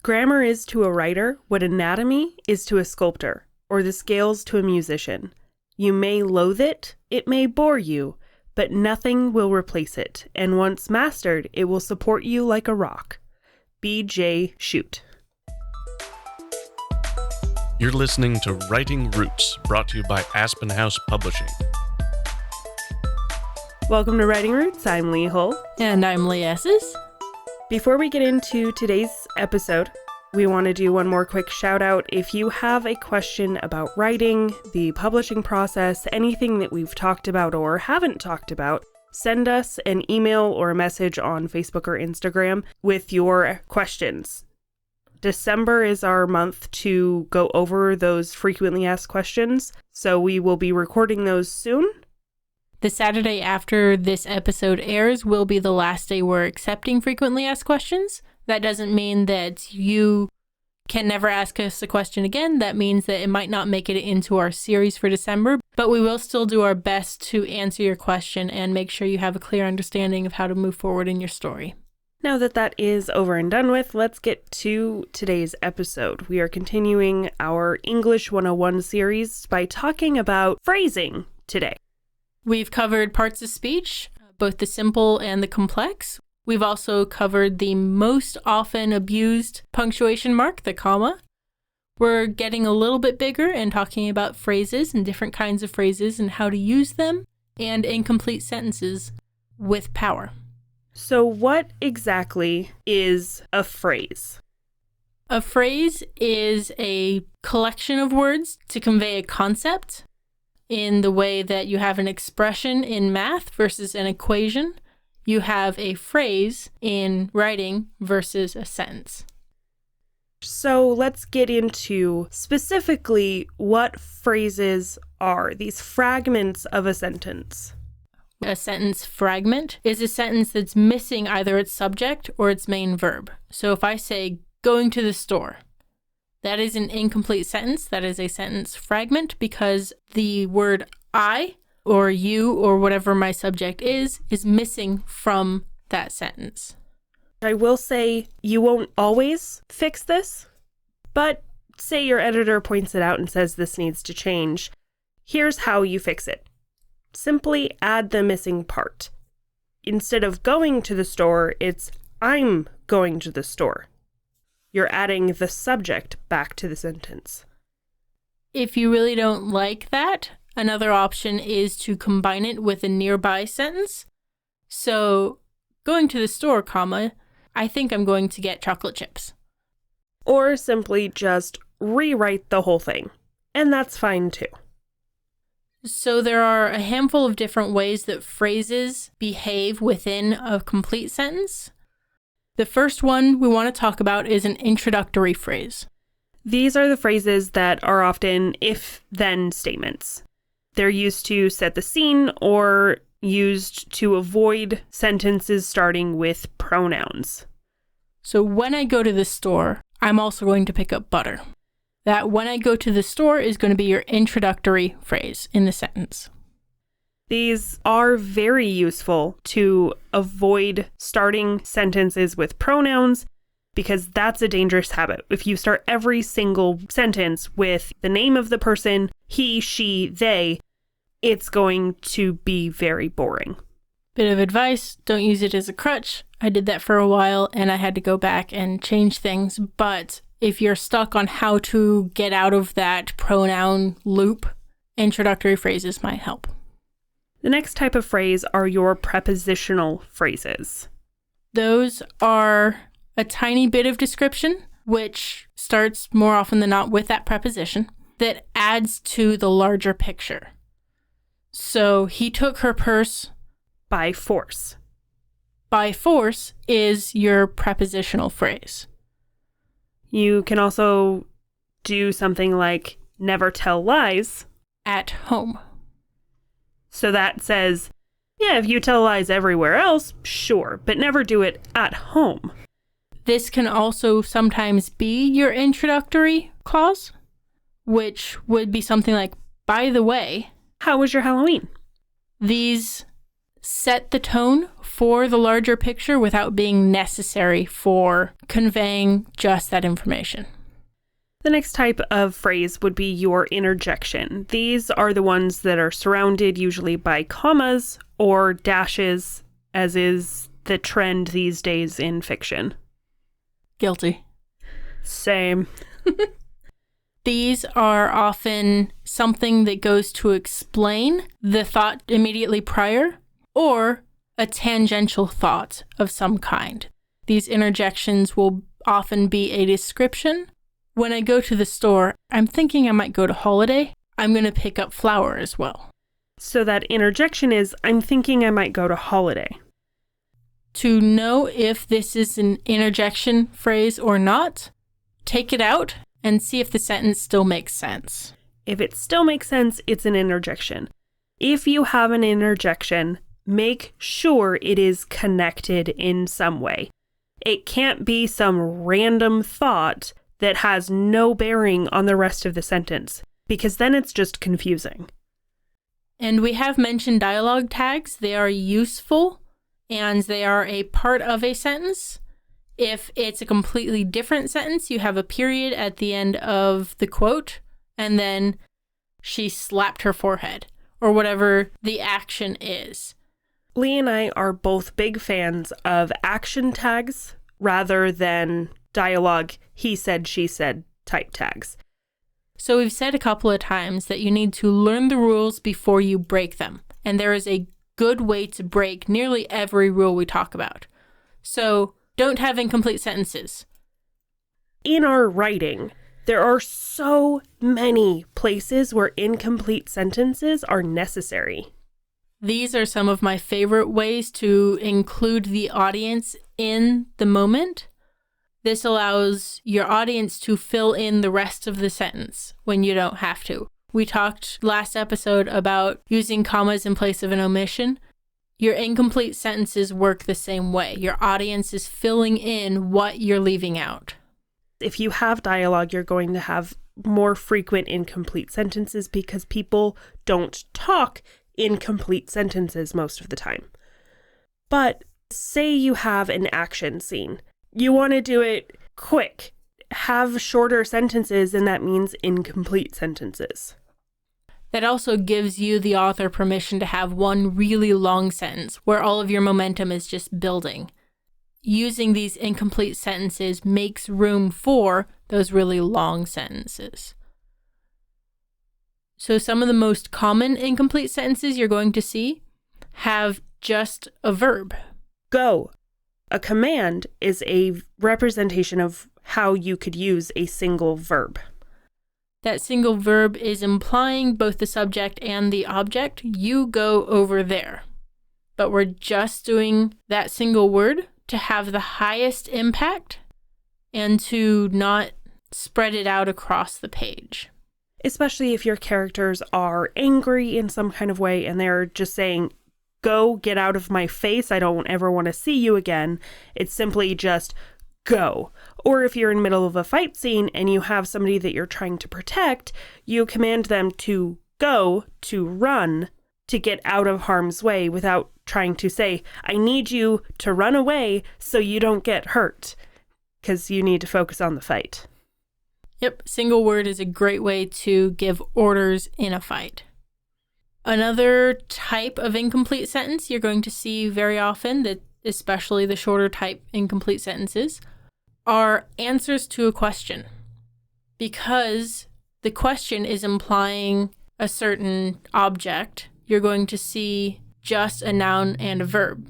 Grammar is to a writer what anatomy is to a sculptor, or the scales to a musician. You may loathe it, it may bore you, but nothing will replace it, and once mastered, it will support you like a rock. B.J. Shute. You're listening to Writing Roots, brought to you by Aspen House Publishing. Welcome to Writing Roots. I'm Leigh Hull. And I'm Leigh Esses. Before we get into today's episode, we want to do one more quick shout out. If you have a question about writing, the publishing process, anything that we've talked about or haven't talked about, send us an email or a message on Facebook or Instagram with your questions. December is our month to go over those frequently asked questions, so we will be recording those soon. The Saturday after this episode airs will be the last day we're accepting frequently asked questions. That doesn't mean that you can never ask us a question again. That means that it might not make it into our series for December, but we will still do our best to answer your question and make sure you have a clear understanding of how to move forward in your story. Now that that is over and done with, let's get to today's episode. We are continuing our English 101 series by talking about phrasing today. We've covered parts of speech, both the simple and the complex. We've also covered the most often abused punctuation mark, the comma. We're getting a little bit bigger and talking about phrases and different kinds of phrases and how to use them, and incomplete sentences with power. So what exactly is a phrase? A phrase is a collection of words to convey a concept in the way that you have an expression in math versus an equation. You have a phrase in writing versus a sentence. So let's get into specifically what phrases are, these fragments of a sentence. A sentence fragment is a sentence that's missing either its subject or its main verb. So if I say, going to the store, that is an incomplete sentence. That is a sentence fragment because the word I or you or whatever my subject is missing from that sentence. I will say you won't always fix this, but say your editor points it out and says this needs to change. Here's how you fix it. Simply add the missing part. Instead of going to the store, it's I'm going to the store. You're adding the subject back to the sentence. If you really don't like that, another option is to combine it with a nearby sentence. So, going to the store, comma, I think I'm going to get chocolate chips. Or simply just rewrite the whole thing. And that's fine too. So there are a handful of different ways that phrases behave within a complete sentence. The first one we want to talk about is an introductory phrase. These are the phrases that are often if-then statements. They're used to set the scene or used to avoid sentences starting with pronouns. So when I go to the store, I'm also going to pick up butter. That when I go to the store is going to be your introductory phrase in the sentence. These are very useful to avoid starting sentences with pronouns because that's a dangerous habit. If you start every single sentence with the name of the person, he, she, they, it's going to be very boring. Bit of advice, don't use it as a crutch. I did that for a while and I had to go back and change things, but if you're stuck on how to get out of that pronoun loop, introductory phrases might help. The next type of phrase are your prepositional phrases. Those are a tiny bit of description, which starts more often than not with that preposition, that adds to the larger picture. So, he took her purse by force. By force is your prepositional phrase. You can also do something like never tell lies at home. So that says, yeah, if you tell lies everywhere else, sure, but never do it at home. This can also sometimes be your introductory clause, which would be something like, by the way, how was your Halloween? These set the tone for the larger picture without being necessary for conveying just that information. The next type of phrase would be your interjection. These are the ones that are surrounded usually by commas or dashes, as is the trend these days in fiction. Guilty. Same. These are often something that goes to explain the thought immediately prior or a tangential thought of some kind. These interjections will often be a description. When I go to the store, I'm thinking I might go to Holiday. I'm going to pick up flour as well. So that interjection is, I'm thinking I might go to Holiday. To know if this is an interjection phrase or not, take it out and see if the sentence still makes sense. If it still makes sense, it's an interjection. If you have an interjection, make sure it is connected in some way. It can't be some random thought that has no bearing on the rest of the sentence, because then it's just confusing. And we have mentioned dialogue tags. They are useful and they are a part of a sentence. If it's a completely different sentence, you have a period at the end of the quote, and then she slapped her forehead, or whatever the action is. Leigh and I are both big fans of action tags rather than dialogue, he said, she said type tags. So we've said a couple of times that you need to learn the rules before you break them. And there is a good way to break nearly every rule we talk about. So don't have incomplete sentences. In our writing, there are so many places where incomplete sentences are necessary. These are some of my favorite ways to include the audience in the moment. This allows your audience to fill in the rest of the sentence when you don't have to. We talked last episode about using commas in place of an omission. Your incomplete sentences work the same way. Your audience is filling in what you're leaving out. If you have dialogue, you're going to have more frequent incomplete sentences because people don't talk in complete sentences most of the time. But say you have an action scene. You want to do it quick. Have shorter sentences, and that means incomplete sentences. That also gives you, the author, permission to have one really long sentence where all of your momentum is just building. Using these incomplete sentences makes room for those really long sentences. So some of the most common incomplete sentences you're going to see have just a verb. Go. A command is a representation of how you could use a single verb. That single verb is implying both the subject and the object. You go over there. But we're just doing that single word to have the highest impact and to not spread it out across the page. Especially if your characters are angry in some kind of way and they're just saying, go, get out of my face, I don't ever want to see you again. It's simply just go. Or if you're in the middle of a fight scene and you have somebody that you're trying to protect, you command them to go, to run, to get out of harm's way without trying to say, I need you to run away so you don't get hurt, because you need to focus on the fight. Yep, single word is a great way to give orders in a fight. Another type of incomplete sentence you're going to see very often, that especially the shorter type incomplete sentences, are answers to a question. Because the question is implying a certain object, you're going to see just a noun and a verb.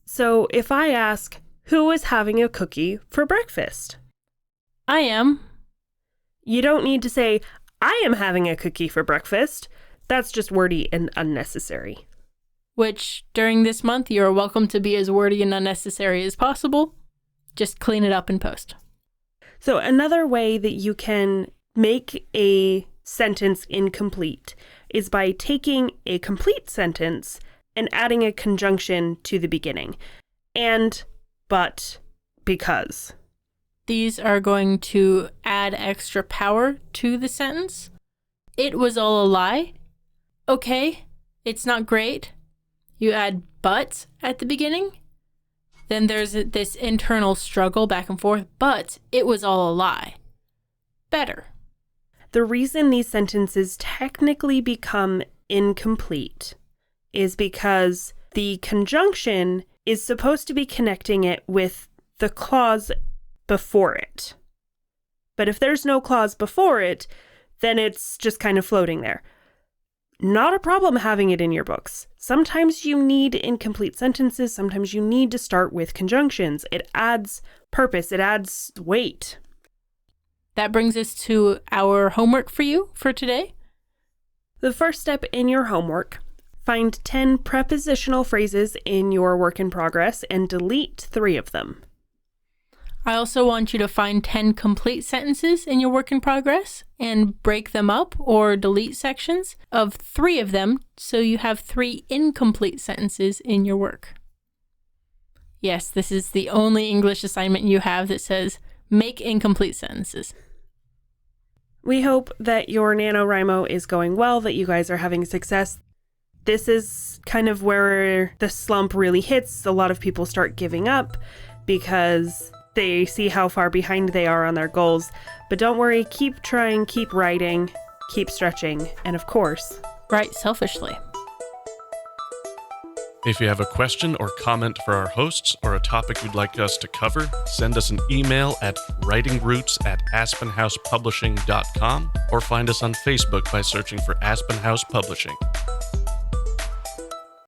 So if I ask, who is having a cookie for breakfast? I am. You don't need to say, I am having a cookie for breakfast. That's just wordy and unnecessary. Which, during this month, you're welcome to be as wordy and unnecessary as possible. Just clean it up in post. So another way that you can make a sentence incomplete is by taking a complete sentence and adding a conjunction to the beginning. And, but, because. These are going to add extra power to the sentence. It was all a lie. Okay, it's not great. You add but at the beginning, then there's this internal struggle back and forth, but it was all a lie. Better. The reason these sentences technically become incomplete is because the conjunction is supposed to be connecting it with the clause before it. But if there's no clause before it, then it's just kind of floating there. Not a problem having it in your books. Sometimes you need incomplete sentences. Sometimes you need to start with conjunctions. It adds purpose. It adds weight. That brings us to our homework for you for today. The first step in your homework, find 10 prepositional phrases in your work in progress and delete 3 of them. I also want you to find 10 complete sentences in your work in progress and break them up or delete sections of 3 of them so you have 3 incomplete sentences in your work. Yes, this is the only English assignment you have that says make incomplete sentences. We hope that your NaNoWriMo is going well, that you guys are having success. This is kind of where the slump really hits. A lot of people start giving up because they see how far behind they are on their goals. But don't worry, keep trying, keep writing, keep stretching, and of course, write selfishly. If you have a question or comment for our hosts or a topic you'd like us to cover, send us an email at writingroots@aspenhousepublishing.com or find us on Facebook by searching for Aspen House Publishing.